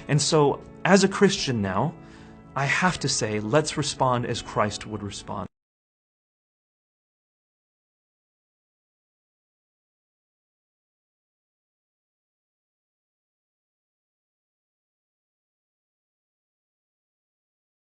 And so, as a Christian now, I have to say, let's respond as Christ would respond.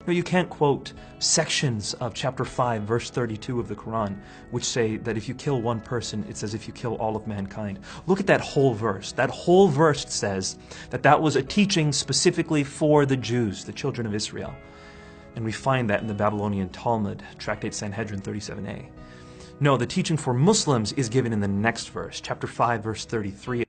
You can't quote sections of chapter 5, verse 32 of the Quran, which say that if you kill one person, it's as if you kill all of mankind. Look at that whole verse. That whole verse says that that was a teaching specifically for the Jews, the children of Israel. And we find that in the Babylonian Talmud, Tractate Sanhedrin 37a. No, the teaching for Muslims is given in the next verse, chapter 5, verse 33.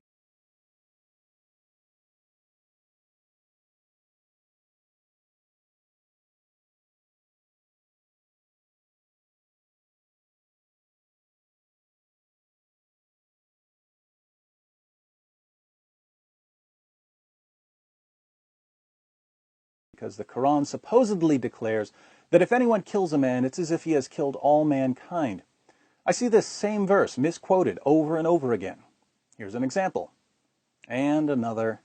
Because the Quran supposedly declares that if anyone kills a man, it's as if he has killed all mankind. I see this same verse misquoted over and over again. Here's an example. And another,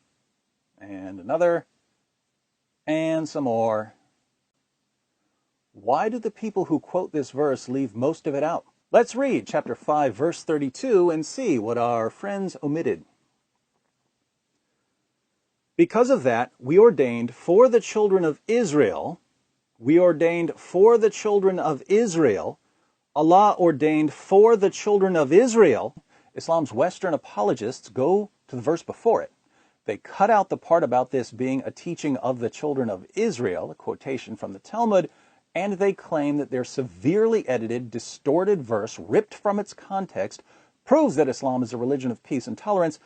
and another, and some more. Why do the people who quote this verse leave most of it out? Let's read chapter 5, verse 32 and see what our friends omitted. Because of that, we ordained for the children of Israel, Allah ordained for the children of Israel. Islam's Western apologists go to the verse before it. They cut out the part about this being a teaching of the children of Israel, a quotation from the Talmud, and they claim that their severely edited, distorted verse, ripped from its context, proves that Islam is a religion of peace and tolerance.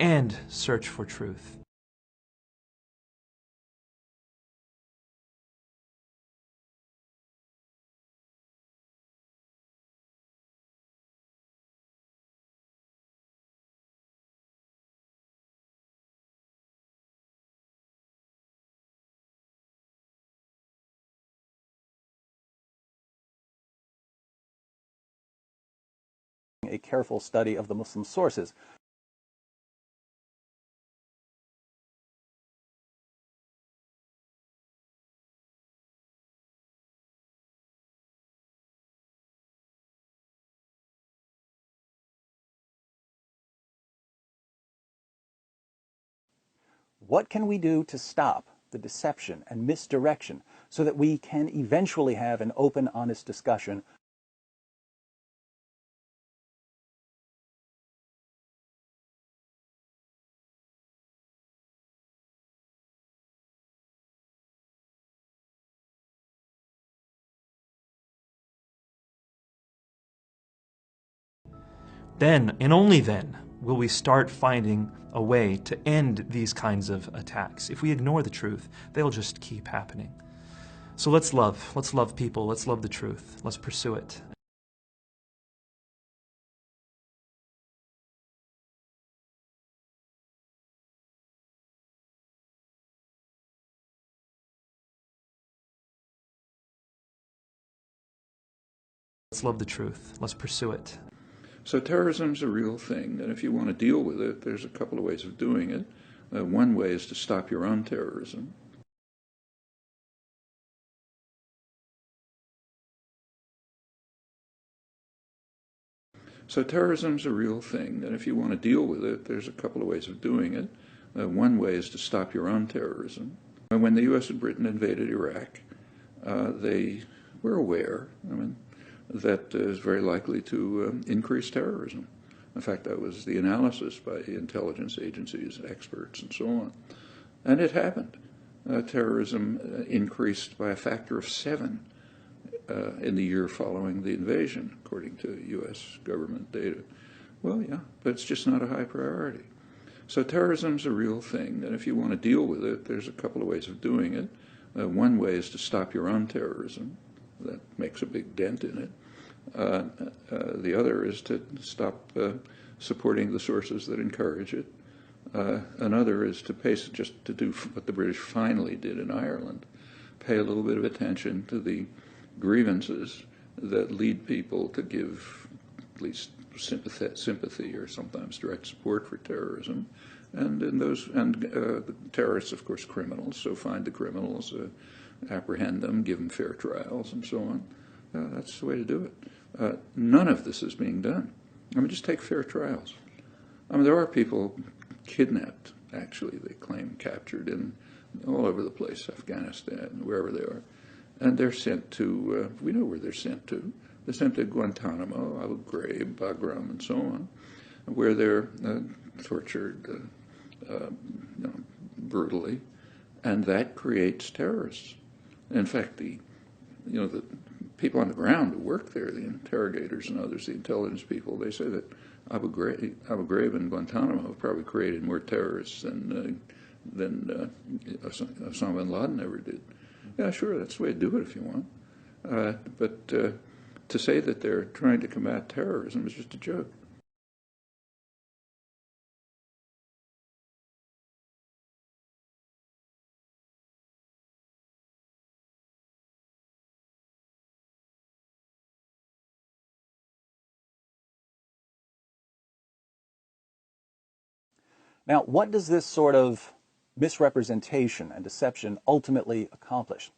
And search for truth. A careful study of the Muslim sources. What can we do to stop the deception and misdirection so that we can eventually have an open, honest discussion? Then, and only then, will we start finding a way to end these kinds of attacks. If we ignore the truth, they'll just keep happening. So let's love people, let's love the truth, let's pursue it. Let's love the truth, let's pursue it. So terrorism's a real thing, and if you want to deal with it, there's a couple of ways of doing it. One way is to stop your own terrorism. So terrorism's a real thing, and if you want to deal with it, there's a couple of ways of doing it. One way is to stop your own terrorism. When the U.S. and Britain invaded Iraq, they were aware, that is very likely to increase terrorism. In fact, that was the analysis by intelligence agencies, experts, and so on. And it happened. Terrorism increased by a factor of 7 in the year following the invasion, according to U.S. government data. Well, yeah, but it's just not a high priority. So terrorism's a real thing, and if you want to deal with it, there's a couple of ways of doing it. One way is to stop your own terrorism. That makes a big dent in it. The other is to stop supporting the sources that encourage it. Another is to just to do what the British finally did in Ireland, pay a little bit of attention to the grievances that lead people to give at least sympathy or sometimes direct support for terrorism, and the terrorists, of course, criminals. So find the criminals, apprehend them, give them fair trials, and so on. That's the way to do it. None of this is being done. I mean, just take fair trials. I mean, there are people kidnapped, actually, they claim, captured in all over the place, Afghanistan, wherever they are. And they're sent to, we know where they're sent to. They're sent to Guantanamo, Abu Ghraib, Bagram, and so on, where they're tortured brutally. And that creates terrorists. In fact, the people on the ground who work there, the interrogators and others, the intelligence people, they say that Abu Ghraib and Guantanamo have probably created more terrorists than Osama bin Laden ever did. Yeah, sure, that's the way to do it if you want. But to say that they're trying to combat terrorism is just a joke. Now, what does this sort of misrepresentation and deception ultimately accomplish?